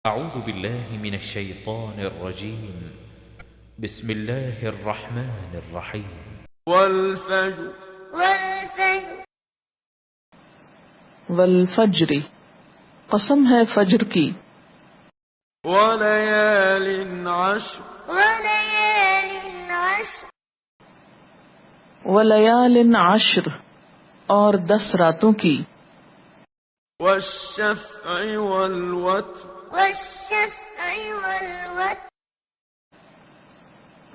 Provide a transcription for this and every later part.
أعوذ بالله من الشيطان الرجيم. بسم الله الرحمن الرحيم. والفجر والفجر قسم ہے فجر کی. وليال عشر ولیال عشر اور 10 راتوں کی. والشفع والوتر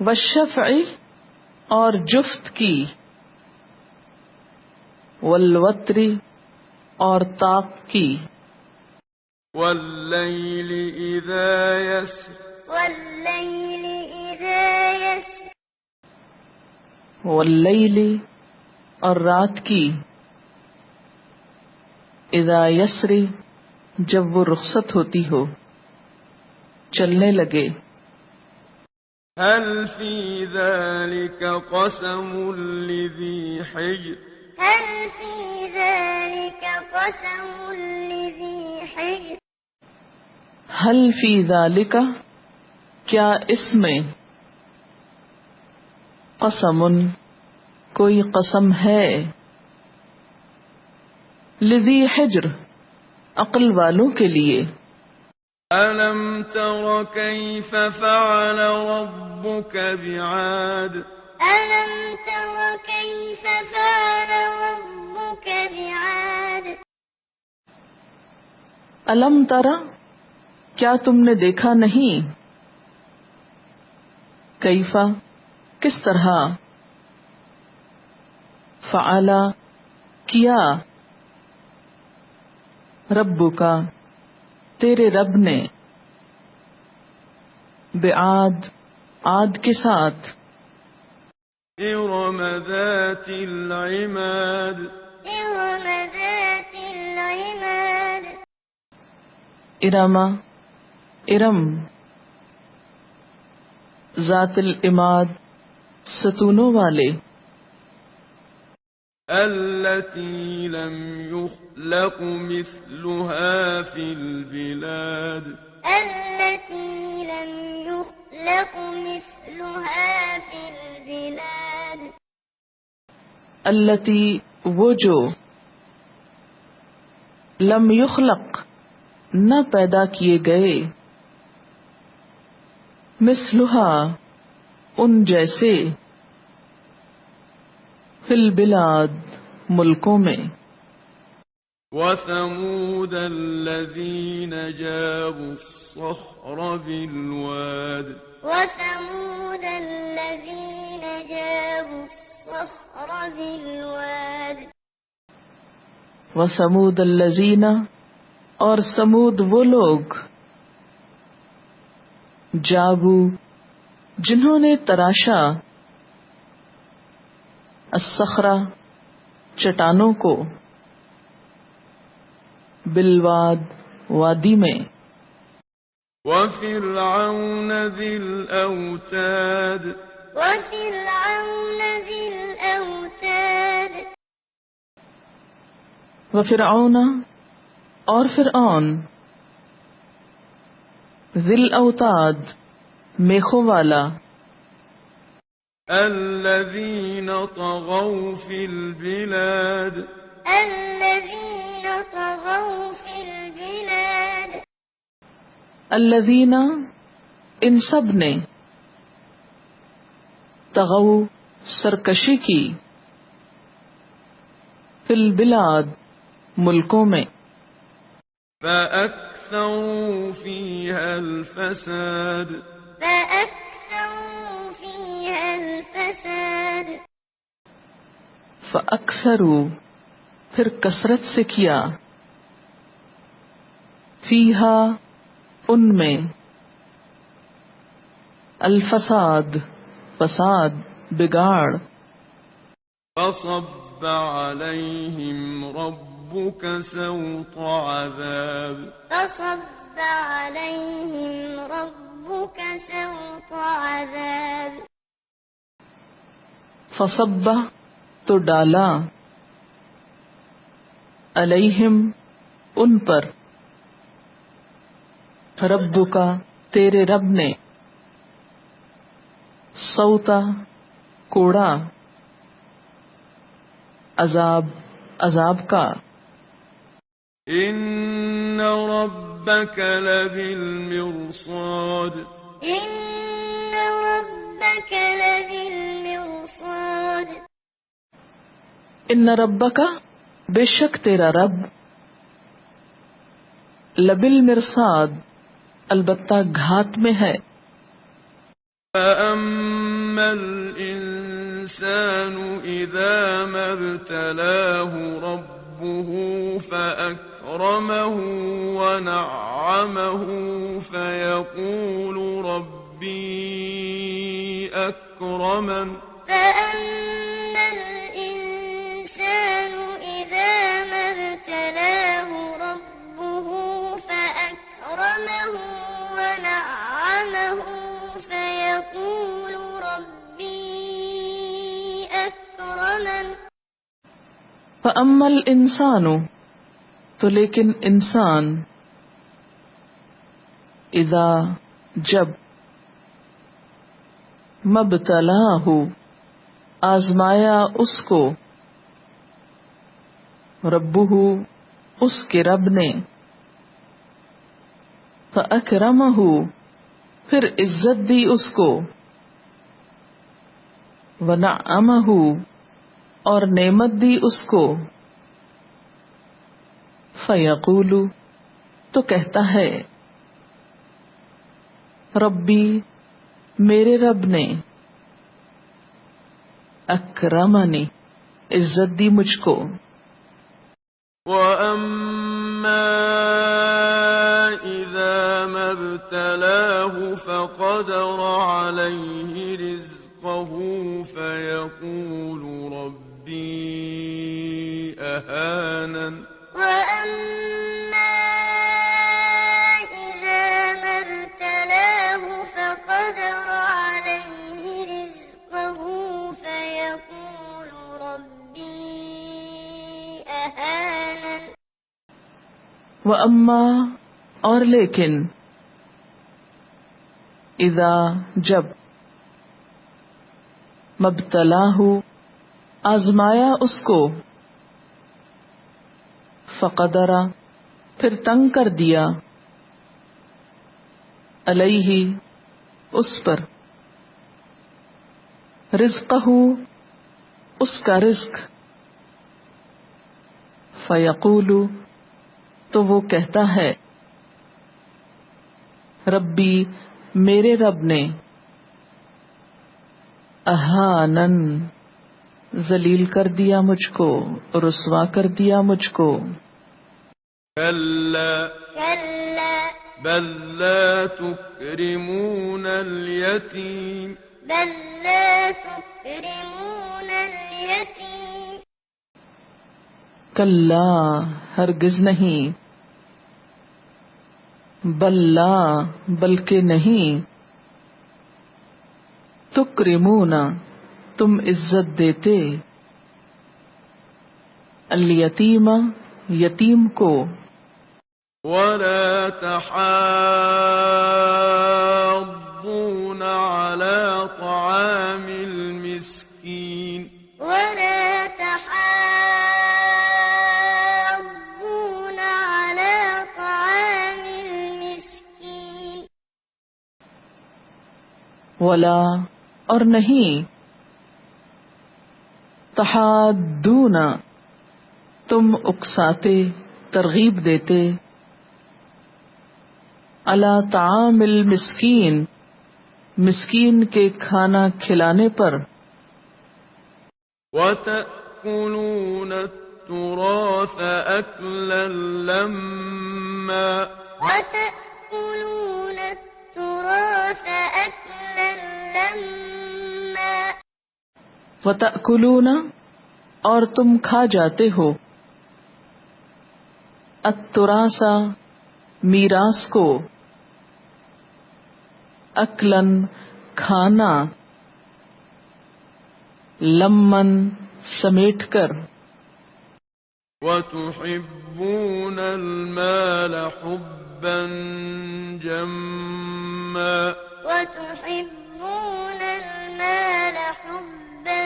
والشفع اور جفت کی. والوتر اور طاق کی. والليل إذا يسر واللیل اور رات کی. اذا یسری جب وہ رخصت ہوتی ہو، چلنے لگے. هل في ذلك قسم لذي حجر حل فی ذالک کیا اس میں، قسم کوئی قسم ہے، لذی حجر عقل والوں کے لیے. ألم تر كيف فعل ربك بعاد الم ترى کیا تم نے دیکھا نہیں، کیفا کس طرح، فعل کیا، ربک تیرے رب نے، بعاد عاد کے ساتھ. إرم ذات العماد ارم ارم ذات العماد ستونوں والے. التي لم يخلق مثلها في البلاد التی وہ جو، لم یخلق نہ پیدا کیے گئے، مثلہا ان جیسے، فی البلاد ملکوں میں. وثمود الذين جابوا الصخر بالواد وثمود الذین اور سمود وہ لوگ، جابو جنہوں نے تراشا، الصخرہ چٹانوں کو، بالواد وادی میں. وفرعون ذي الأوتاد وفرعون اور فرعون، ذی الاوتاد میخوں والا، الذين طغوا في البلاد الذین ان سب نے، طغوا سرکشی کی، فی البلاد ملکوں میں. فأكثروا فيها الفساد فأکثروا پھر کثرت سے کیا، فیہا ان میں، الفساد فساد بگاڑ. فصب عليهم ربك سوط عذاب فصب تو ڈالا، علیہم ان پر، رب کا تیرے رب نے، سوتا کوڑا، عذاب کا، إن ربك لبالمرصاد إن ربك لبالمرصاد ان ربک بے شک تیرا رب، لبالمرصاد البتہ گھات میں ہے، فأما الإنسان إذا ما ابتلاه ربه فأكرمه ونعمه فيقول ربي أكرمن فأما الإنسان إذا ما ابتلاه ربه فأكرمه ونعمه فيقول ربي أكرمن فأما الانسان تو لیکن انسان، اذا جب، مبتلاہ آزمایا اس کو، ربہ اس کے رب نے، فأکرمہ پھر عزت دی اس کو، ونعمہ اور نعمت دی اس کو، فیقول تو کہتا ہے، ربی میرے رب نے، اکرمنی عزت دی مجھ کو، وأما إذا ما ابتلاه فقدر عليه رزقه فيقول ربي أهانن وأما إذا ما ابتلاه فقدر عليه رزقه فيقول ربي أهانن واما اور لیکن، اذا جب، مبتلاہ آزمایا اس کو، فقدرا پھر تنگ کر دیا، علیہ اس پر، رزقہ اس کا رزق، فیقول تو وہ کہتا ہے، ربی میرے رب نے، اہانن ذلیل کر دیا مجھ کو، رسوا کر دیا مجھ کو، كلا كلا بل لا تكرمون اليتيم بل لا تكرمون اليتيم کلا ہرگز نہیں، بلا بلکہ نہیں، تکرمون تم عزت دیتے، الیتیم یتیم کو، ولا تحاضون على طعام المسكين ولا تحاضون على طعام المسكين ولا اور نہیں، تحادون تم اکساتے ترغیب دیتے، علی طعام المسکین مسکین کے کھانا کھلانے پر، وتأكلون التراث أكلا لما وتأكلون التراث أكلا لما وتأکلون اور تم کھا جاتے ہو، التراث میراث کو، اکلن کھانا، لمن سمیٹ کر، وتحبون المال حبا جما وتحبون المال حبا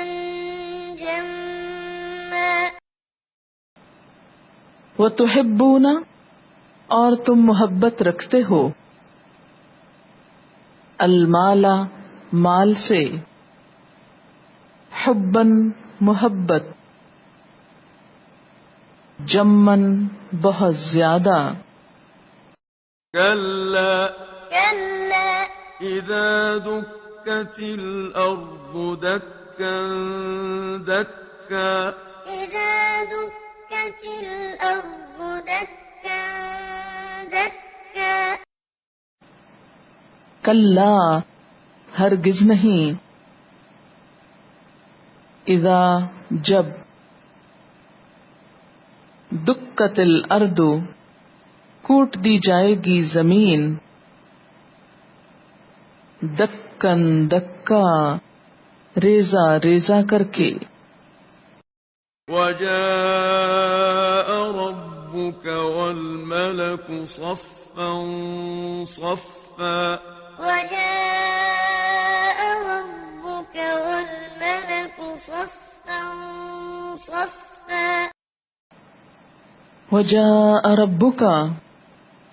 جما وتحبون اور تم محبت رکھتے ہو المال مال سے حباً محبت جمن بہت زیادہ كلا كلا إذا دكت الأرض دكا دكا إذا دكت الأرض دكا دكا کلا ہرگز نہیں اذا جب دکت الارض کوٹ دی جائے گی زمین دکن دکا ریزہ ریزہ کر کے وجاء ربك والملك صفا صفا وجاء ربك والملك صفا صفا وجاء ربک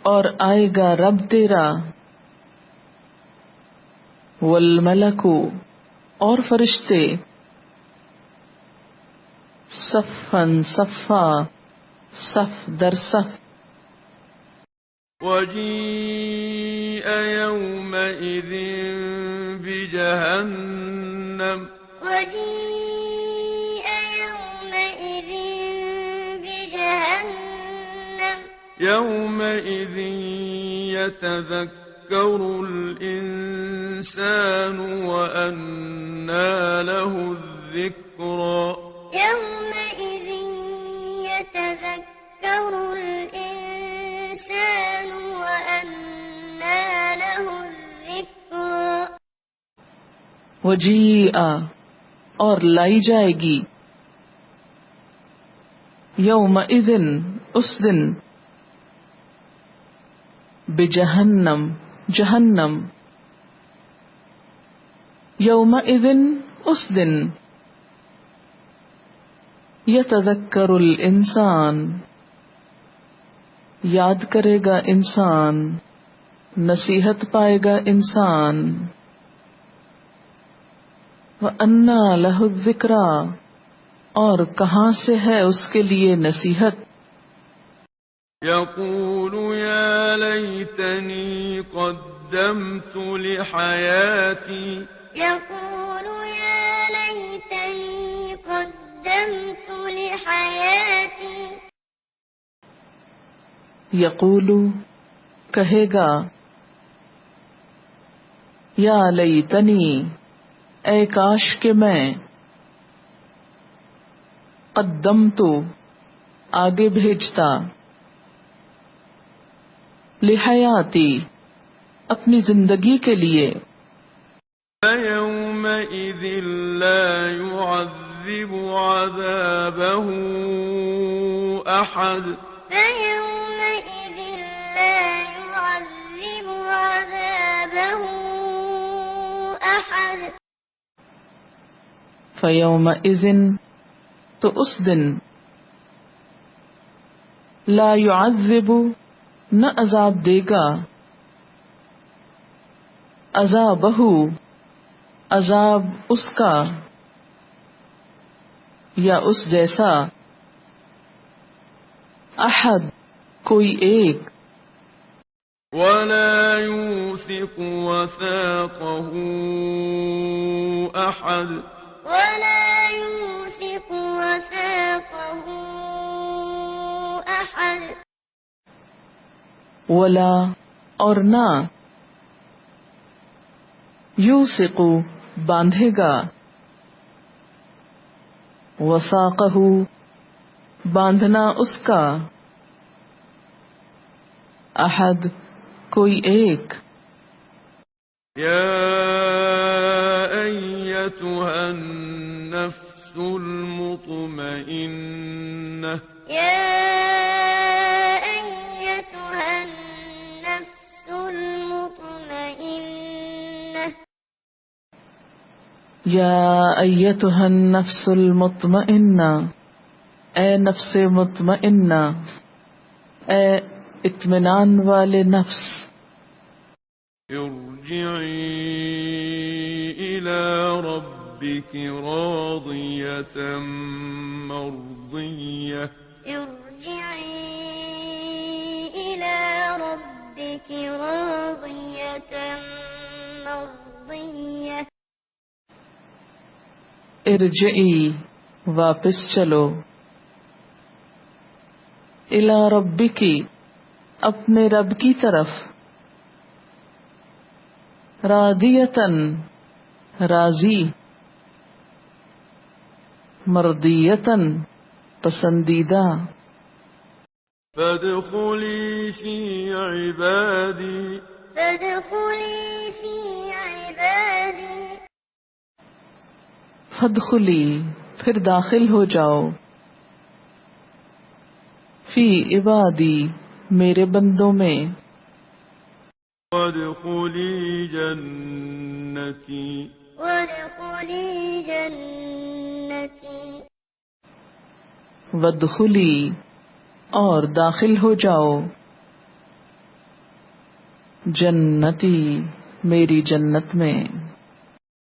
اور آئے گا رب تیرا والملک اور فرشتے صفا صفا صف در صف وجيء يومئذ بجهنم وجيء يومئذ بجهنم يومئذ يتذكر الإنسان وأنى له الذكرى يومئذ يتذكر الإنسان وأنى له الذكرى وجیء اور لائی جائے گی یومئذ اس دن بجہنم جہنم یومئذ اس دن یتذکر الانسان یاد کرے گا انسان نصیحت پائے گا انسان وَأَنَّى لَهُ الذِّكْرَى اور کہاں سے ہے اس کے لیے نصیحت يقول يا ليتني قدمت لحياتي يقول يا ليتني قدمت لحياتي یقول کہے گا یا لیتنی اے کاش کہ میں قدمت آگے بھیجتا لحیاتی اپنی زندگی کے لیے فيومئذ لا يعذب عذابه أحد فيومئذ لا يعذب عذابه أحد فیومئذ تو اس دن لا يعذب نہ عذاب دے گا عذابہ عذاب اس کا یا اس جیسا احد کوئی ایک ولا يوثق وثاقه أحد ولا يوثق وثاقه أحد ولا اور نہ یوثق باندھے گا وثاقہ باندھنا اس کا احد کوئی ایک يا أيتها النفس المطمئنة يا أيتها النفس المطمئنة یا ایتها النفس المطمئنہ، اے نفس مطمئنہ، اے اطمینان والے نفس، ارجعي إلى ربك راضية مرضية ارجعي إلى ربك راضية مرضية ارجعی واپس چلو، الی ربکی اپنے رب کی طرف، راضیتن راضی، مرضیتن پسندیدہ، فادخلي في عبادي فادخلي في عبادي فادخلی پھر داخل ہو جاؤ، فی عبادی میرے بندوں میں، وادخلي جنتي وادخلي جنتي وادخلی اور داخل ہو جاؤ، جنتی میری جنت میں۔